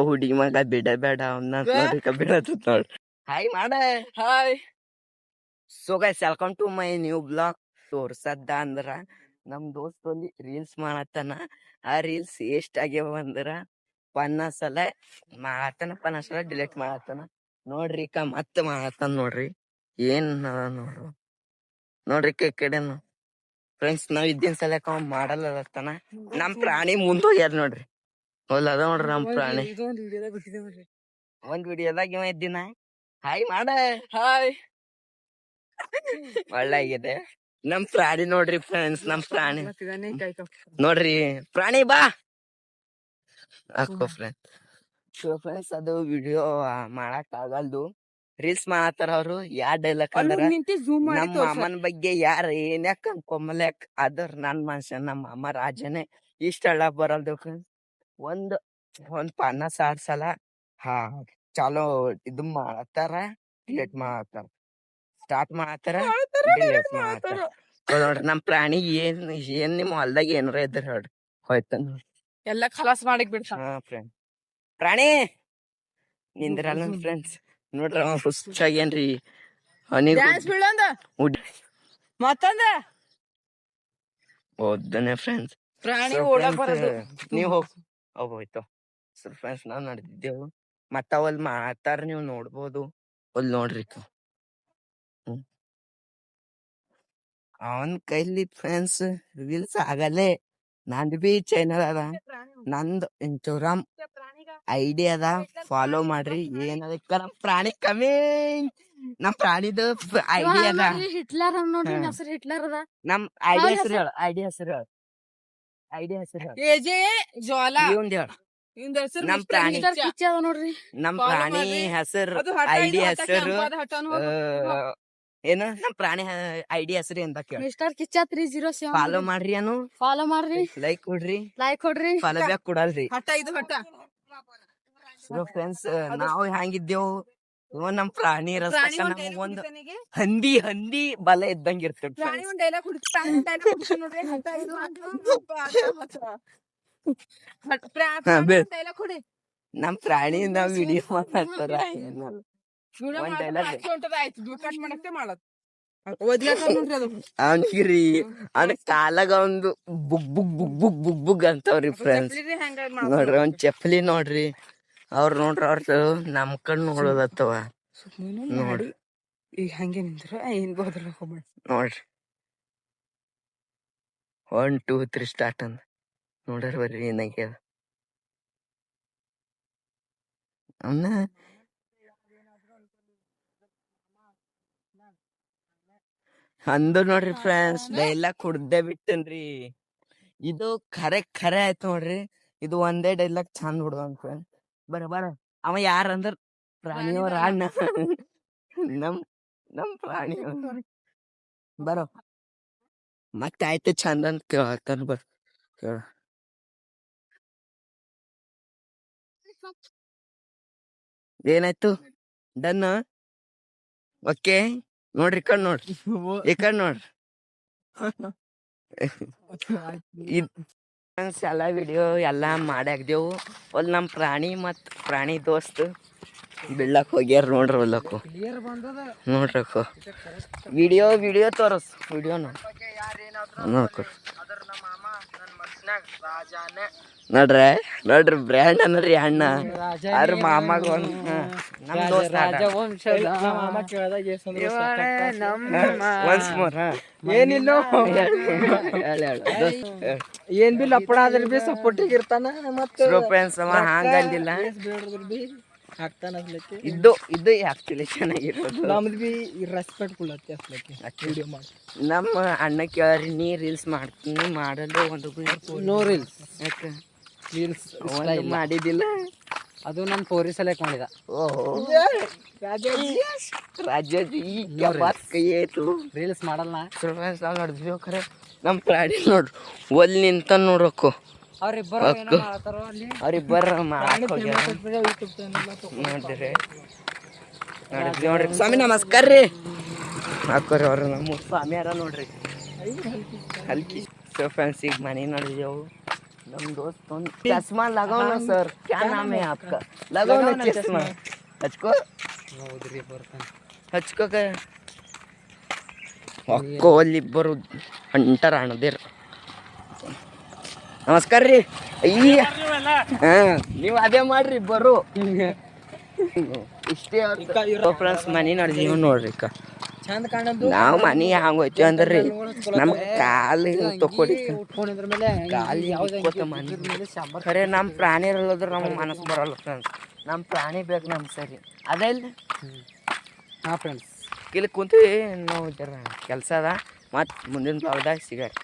ಹುಡಿ ಮಗ ಬಿಡಬೇಡ ಅವನ್ನ ನೋಡ್ರಿ ಬಿಡತ್ತ ನೋಡ್ರಿ. ಹಾಯ್ ಮಾಡ. Hi. So guys welcome to my new blog. ತೋರ್ಸದ್ದ ಅಂದ್ರ ನಮ್ ದೋಸ್ತ್ ಒಂದು ರೀಲ್ಸ್ ಮಾಡತ್ತಾನ. ಆ ರೀಲ್ಸ್ ಎಷ್ಟ್ ಆಗ್ಯಾವ ಅಂದ್ರ 50 ಸಲ ಮಾಡತ್ತಾನ, 50 ಸಲ ಡಿಲೀಟ್ ಮಾಡತ್ತಾನ. ನೋಡ್ರಿ ಮತ್ತ ಮಾಡತ್ತಾನ ನೋಡ್ರಿ. ಏನ್ ನೋಡ್ರಿ ಈ ಕಡೆನು ಫ್ರೆಂಡ್ಸ್ ನಾವ್ ಇದ್ದಿನ ಸಲಕ ಅವ್ ಮಾಡಲ್ಲತ್ತಾನ. ನಮ್ ಪ್ರಾಣಿ ಮುಂದೋಗ್ಯಾರ ನೋಡ್ರಿ. ಅದ ನೋಡ್ರಿ ನಮ್ ಪ್ರಾಣಿ. ಒಂದ್ ವಿಡಿಯೋದಾಗ ಇವ ಇದ್ದಿನ ಹಾಯ್ ಮಾಡ. ಹಾಯ್. ಒಳ್ಳಾಗಿದೆ ನಮ್ ಪ್ರಾಣಿ ನೋಡ್ರಿ ಫ್ರೆಂಡ್ಸ್. ನಮ್ ಪ್ರಾಣಿ ನೋಡ್ರಿ. ಪ್ರಾಣಿ ಬಾ ಹಾಕೋ ಫ್ರೆಂಡ್ಸ್. ಸೊ ಫ್ರೆಂಡ್ಸ್ ಅದು ವಿಡಿಯೋ ಮಾಡಕ್ ಆಗಲ್ದು. ರೀಲ್ಸ್ ಮಾಡತ್ತಾರ ಅವ್ರು. ಯಾ ಡೈಲಾಗ್ ಅಂದ್ರ ನಮ್ಮ ಮಾಮನ ಬಗ್ಗೆ ಯಾರ ಏನ್ಯಾಕ ಅನ್ಕೊಂಬಲ್ಯಾಕ ಅದ್ರ ನನ್ ಮನುಷ್ಯ ನಮ್ಮ ಮಾಮ ರಾಜನೇ. ಇಷ್ಟೆಲ್ಲ ಬರಲ್ದು ಫ್ರೆಂಡ್ಸ್. ಒಂದ್ 50 ಸಲ ಚಾಲೋ ಇದು ಮಾಡತ್ತಾರ, ಡಿಲೇಟ್ ಮಾಡತ್ತಾರ, ಸ್ಟಾರ್ಟ್ ಮಾಡತ್ತಾರ, ಡಿಲೇಟ್ ಮಾಡತ್ತಾರ. ನೋಡ್ರಿ ನಮ್ ಪ್ರಾಣಿ ಏನ್ ನಿಮ್ ಹೊಲ್ದಾಗ ಏನಾರ ಇದ್ರ ಹೇಳ್ರಿ ಹೋಯ್ತ ಎಲ್ಲ ಖಲಾಸ್ ಮಾಡಿಕ್ ಬಿಡ್ಸ. ಫ್ರೆಂಡ್ ಪ್ರಾಣಿ ನಿಂದ್ರಲ್ಲ ಫ್ರೆಂಡ್ಸ್. ನೋಡ್ರಿ ಅವ ಹುಚ್ಚಾಗೇನ್ರಿ. ಮತ್ತಂದ ಓದನೆ ಫ್ರೆಂಡ್ಸ್. ಪ್ರಾಣಿ ಓಡಕ್ ಬರೋದು. ನೀವ್ ಹೋಗ್ಬೋಯ್ತು. ಸೊ ಫ್ರೆಂಡ್ಸ್ ನಾವ್ ನಡೆದಿದ್ದೆವು. ಮತ್ತ ಅವಲ್ ಮಾಡ್ತಾರ, ನೀವ್ ನೋಡ್ಬೋದು. ಅಲ್ ನೋಡ್ರಿ ಅವನ್ ಕೈಲಿ ಫ್ರೆಂಡ್ಸ್ ರೀಲ್ಸ್ ಆಗಲ್ಲೇ. ನಂದ್ ಬಿ ಚಾನಲ್ ಅದ, ನಂದ್ ಇನ್ಸ್ಟಾಗ್ರಾಮ್ ಐಡಿ ಅದ, ಫಾಲೋ ಮಾಡ್ರಿ. ಏನದಕ್ಕ ನಮ್ ಪ್ರಾಣಿ ಕಮ್ಮಿ. ನಮ್ ಪ್ರಾಣಿದು ಐಡಿ ಅದ. ಹಿಟ್ಲರ್ ನೋಡ್ರಿ, ಹೆಸರು ಹಿಟ್ಲರ್ ಅದ. ನಮ್ ಐಡಿ ಹೆಸರು ಹೇಳ. ಐಡಿ ಹೆಸರು ಹೇಳ. ಐಡಿ ಹೆಸರು ಹೇಳ. ಎಜೆ ಜ್ವಾಲಾ ಇವಂದ್ ಹೇಳ. ನಮ್ ಪ್ರಾಣಿ ನೋಡ್ರಿ. ನಮ್ ಪ್ರಾಣಿ ಹೆಸರು ಐಡಿ ಹೆಸರು ಏನು? ನಮ್ ಪ್ರಾಣಿ ಐಡಿ ಹೆಸರು ಎಂತ ಕೇಳ. ಮಿಸ್ಟರ್ ಕಿಚ್ಚ 307. ಫಾಲೋ ಮಾಡ್ರಿ. ಫಾಲೋ ಮಾಡ್ರಿ, ಲೈಕ್ ಕೊಡ್ರಿ, ಫಾಲೋ ಬ್ಯಾಕ್ ಕೊಡಲ್ರಿ. ಸೊ ಫ್ರೆಂಡ್ಸ್ ನಾವು ಹೆಂಗಿದ್ದೇವು ನಮ್ ಪ್ರಾಣಿ ರಸ್ತ ಒಂದ್ ಹಂದಿ ಬಲ ಇದ್ದಂಗ ಇರ್ತೇವೆ. ನಮ್ ಪ್ರಾಣಿ ನಾವ್ ವಿಡಿಯೋ ಮಾಡ್ತಾರ ಅವನ್ಕಿರಿ ಅವ್ನ ಕಾಲಾಗ ಒಂದು ಬುಗ್ ಬುಗ್ ಬುಗ್ ಬುಗ್ ಬುಗ್ ಬುಗ್ ಅಂತವ್ರಿ ಫ್ರೆಂಡ್ಸ್. ನೋಡ್ರಿ ಅವ್ನ್ ಚಪ್ಪಲಿ ನೋಡ್ರಿ. ಅವ್ರ ನೋಡ್ರಿ ಅವ್ರ ನಮ್ ಕಣ್ ನೋಡೋದತ್ತವ ನೋಡ್ರಿ. ಈಗ ಹಂಗೆ ನಿಂತ್ರ ಏನ್ ನೋಡ್ರಿ 1 2 3 ಸ್ಟಾರ್ಟ್ ಅಂದ ನೋಡ್ರಿ. ಬರ್ರಿ ಏನಾಗ್ಯದ ಅವನ. ಅಂದು ನೋಡ್ರಿ ಫ್ರೆಂಡ್ಸ್ ಡೈಲಾಗ್ ಕುಡ್ದೆ ಬಿಟ್ಟನ್ರಿ. ಇದು ಖರೆ ಆಯ್ತು ನೋಡ್ರಿ. ಇದು ಒಂದೇ ಡೈಲಾಗ್ ಚಂದ ಹುಡುಗನ್ ಫ್ರೆಂಡ್. ಬರ ಅವ ಯಾರಂದ್ರ ಪ್ರಾಣಿಯವ್ರ ಅಣ್ಣ. ನಮ್ ಪ್ರಾಣಿ ಬರೋ ಮತ್ತೆ ಆಯ್ತು ಚಂದ ಅಂತ ಕೇಳತ್ತಾನ. ಬರ್ ಕೇಳ. ಏನಾಯ್ತು? ಡನ್. ಓಕೆ ನೋಡ್ರಿ ಕಣ್ ನೋಡ್ರಿ. ಈ ಕಣ್ ನೋಡ್ರಿ. ಎಲ್ಲ ವಿಡಿಯೋ ಎಲ್ಲಾ ಮಾಡ್ಯಾಕ್ದೇವು. ಅಲ್ಲಿ ನಮ್ ಪ್ರಾಣಿ ಮತ್ ಪ್ರಾಣಿ ದೋಸ್ತ್ ಬೀಳಕ್ ಹೋಗ್ಯಾರ ನೋಡ್ರಿ. ಹೊಲ್ಲಕ್ಕು ನೋಡ್ರಕ್ಕ ವಿಡಿಯೋ ತೋರಸ್. ವಿಡಿಯೋ ನೋಡ್ರಿ ಬ್ರ್ಯಾಂಡ್ ಅನ್ನರಿ ಅಣ್ಣ. ಅವ್ರ ಮಾಮಾಗ ನಮ್ ದೋಸ್ತ ಏನಿಲ್ಲ. ಏನ್ ಬಿ ಲಪಡ ಆದ್ರ ಬಿ ಸಪೋರ್ಟಿಗೆ ಇರ್ತಾನ. ಹಂಗಂದಿಲ್ಲ. ಇದು ಆಕ್ಚುಲಿ ಚೆನ್ನಾಗಿರ್ತದೆ. ನಮ್ದು ಬಿ ರೆಸ್ಪೆಕ್ಟ್ಫುಲ್ ನಮ್ಮ ಅಣ್ಣ ಕೇಳ್ರಿ ನೀ ರೀಲ್ಸ್ ಮಾಡ್ತೀನಿ ಮಾಡಲು ಒಂದು ನೋ ರೀಲ್ಸ್. ರೀಲ್ಸ್ ಮಾಡಿದಿಲ್ಲ. ಅದು ನನ್ ಪೋರಿ ಸೆಲೆಕ್ಟ್ ಮಾಡಿದ. ರಾಜಾಜಿ ಕೈ ಆಯ್ತು. ರೀಲ್ಸ್ ಮಾಡಲ್ಲ ನೋಡಿದ್ವಿ ಖರೆ. ನಮ್ ಪ್ರಾಣಿ ನೋಡ್ರಿ ಒಲ್ ನಿಂತ ನೋಡಕ್ಕು. ಅವ್ರಿಬ್ಬರ ನೋಡ್ರಿ. ಸ್ವಾಮಿ ನಮಸ್ಕಾರ ರೀ ಹಾಕೋರಿ. ಅವ್ರು ನಮ್ಮ ಸ್ವಾಮಿ ಯಾರ ನೋಡ್ರಿ ಹಲ್ಕಿ. ಸೊ ಫ್ರೆಂಡ್ಸ್ ಈಗ ಮನೆ ನೋಡಿದೆವು. नम दोस्त चश्मा लगाओ ना सर क्या नाम है आपका लगाओ ना चश्मा हचको ಹೌದ್ರಿ ಬರ್ತಾನೆ ಹಚ್ಕೋ ಹೊಕ್ಕೋ ಅಲ್ಲಿಬ್ಬರು ಹೊಂಟಾರ ಅಣ್ಣದಿರ್ ನಮಸ್ಕಾರ ರೀ ಅಯ್ಯ ನೀವು ಅದೇ ಮಾಡ್ರಿ ಇಬ್ಬರು ಇಷ್ಟೇ ಫ್ರೆಂಡ್ಸ್ ಮನಿ ನಡ್ದೀವಿ ನೋಡ್ರಿ ಚಂದ ಕಾಣದು ನಾವು ಮನಿ ಹಂಗ ಹೋಯ್ತೀವಿ ಅಂದ್ರಿ ನಮ್ ಕಾಲ್ ಹಿಂಗ್ ತಕೊಡಿ ಉಟ್ಕೊಂಡಿದ್ರ ಮೇಲೆ ಕಾಲ್ ಖರೆ ನಮ್ ಪ್ರಾಣಿ ಇರಲ್ಲದ್ರ ನಮ್ಗೆ ಮನಸ್ಸು ಬರಲ್ಲ ಫ್ರೆಂಡ್ಸ್ ನಮ್ ಪ್ರಾಣಿ ಬೇಕು ನಮ್ ಸರಿ ಅದೇ ಇಲ್ಲ ಹಾಂ ಫ್ರೆಂಡ್ಸ್ ಇಲ್ಲಿ ಕುಂತೀವಿ ನಾವು ಜರ ಕೆಲಸ ಅದ ಮತ್ತು ಮುಂದಿನ ಭಾಗದಾಗ ಸಿಗಾರಿ